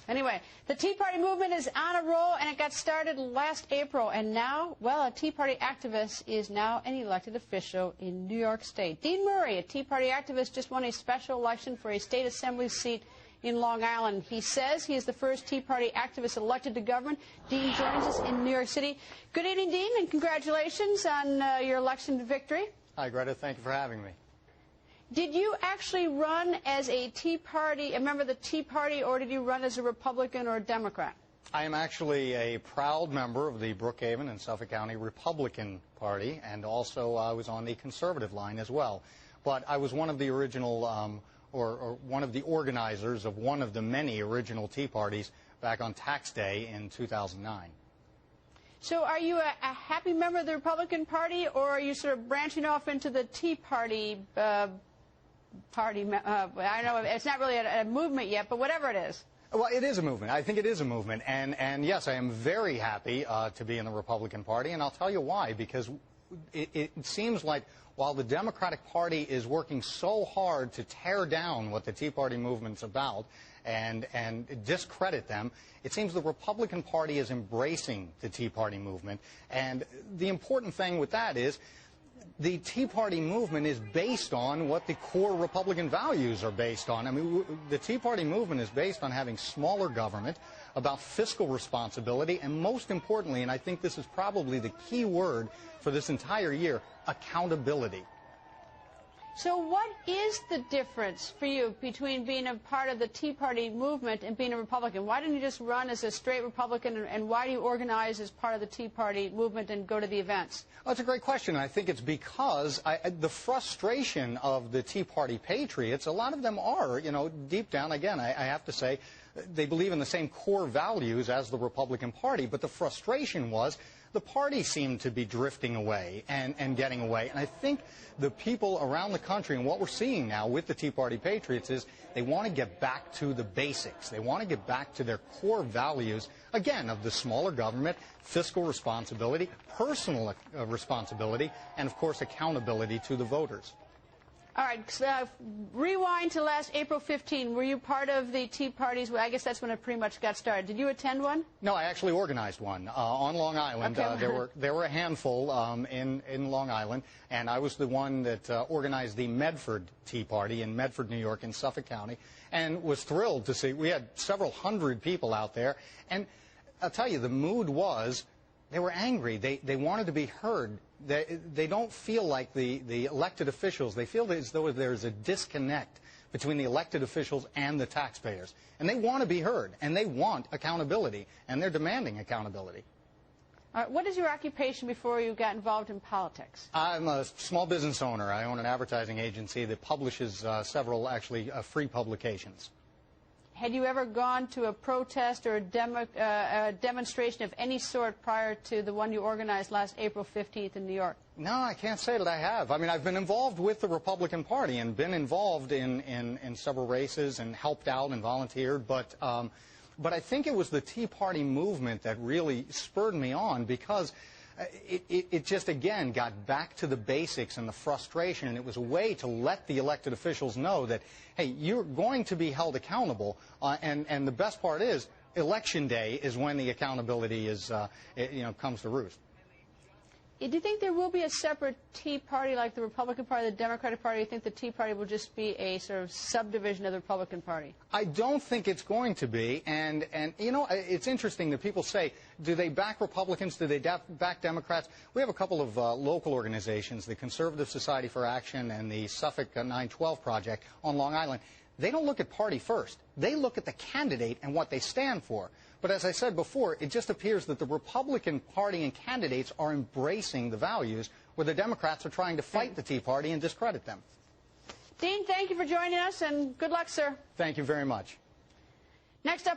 Anyway, the Tea Party movement is on a roll, and it got started last April. And now, well, a Tea Party activist is now an elected official in New York State. Dean Murray, a Tea Party activist, just won a special election for a state assembly seat in Long Island. He says he is the first Tea Party activist elected to govern. Dean joins us in New York City. Good evening, Dean, and congratulations on your election victory. Hi, Greta. Thank you for having me. Did you actually run as a Tea Party, a member of the Tea Party, or did you run as a Republican or a Democrat? I am actually a proud member of the Brookhaven and Suffolk County Republican Party, and also I was on the conservative line as well. But I was one of the original, or one of the organizers of one of the many original Tea Parties back on tax day in 2009. So are you a happy member of the Republican Party, or are you sort of branching off into the Tea Party I don't know, it's not really a movement yet, but whatever it is. Well, it is a movement. I think it is a movement. And yes, I am very happy to be in the Republican Party, and I'll tell you why. Because it seems like while the Democratic Party is working so hard to tear down what the Tea Party movement's about and discredit them, it seems the Republican Party is embracing the Tea Party movement. And the important thing with that is the Tea Party movement is based on what the core Republican values are based on. I mean, the Tea Party movement is based on having smaller government, about fiscal responsibility, and most importantly, and I think this is probably the key word for this entire year, accountability. So what is the difference for you between being a part of the Tea Party movement and being a Republican? Why didn't you just run as a straight Republican, and why do you organize as part of the Tea Party movement and go to the events? Well, that's a great question. I think it's because the frustration of the Tea Party patriots, a lot of them are, you know, deep down, again, I have to say, they believe in the same core values as the Republican Party, but the frustration was the party seemed to be drifting away and getting away. And I think the people around the country, and what we're seeing now with the Tea Party patriots, is they want to get back to the basics. They want to get back to their core values, again, of the smaller government, fiscal responsibility, personal responsibility, and, of course, accountability to the voters. All right, rewind to last April 15. Were you part of the Tea Parties? Well, I guess that's when it pretty much got started. Did you attend one? No, I actually organized one on Long Island. Okay. There were a handful in Long Island, and I was the one that organized the Medford Tea Party in Medford, New York, in Suffolk County, and was thrilled to see. We had several hundred people out there, and I'll tell you, the mood was they were angry. They wanted to be heard. They don't feel like the elected officials. They feel as though there's a disconnect between the elected officials and the taxpayers. And they want to be heard, and they want accountability, and they're demanding accountability. All right, what is your occupation before you got involved in politics? I'm a small business owner. I own an advertising agency that publishes several, actually, free publications. Had you ever gone to a protest or a demonstration of any sort prior to the one you organized last April 15th in New York? No, I can't say that I have. I mean, I've been involved with the Republican Party and been involved in several races and helped out and volunteered, but I think it was the Tea Party movement that really spurred me on, because it just, again, got back to the basics and the frustration, and it was a way to let the elected officials know that, hey, you're going to be held accountable, and the best part is, Election Day is when the accountability is, comes to roost. Do you think there will be a separate Tea Party like the Republican Party, the Democratic Party? Or do you think the Tea Party will just be a sort of subdivision of the Republican Party? I don't think it's going to be. And you know, it's interesting that people say, do they back Republicans? Do they back Democrats? We have a couple of local organizations, the Conservative Society for Action and the Suffolk 912 Project on Long Island. They don't look at party first. They look at the candidate and what they stand for. But as I said before, it just appears that the Republican Party and candidates are embracing the values, where the Democrats are trying to fight the Tea Party and discredit them. Dean, thank you for joining us, and good luck, sir. Thank you very much. Next up.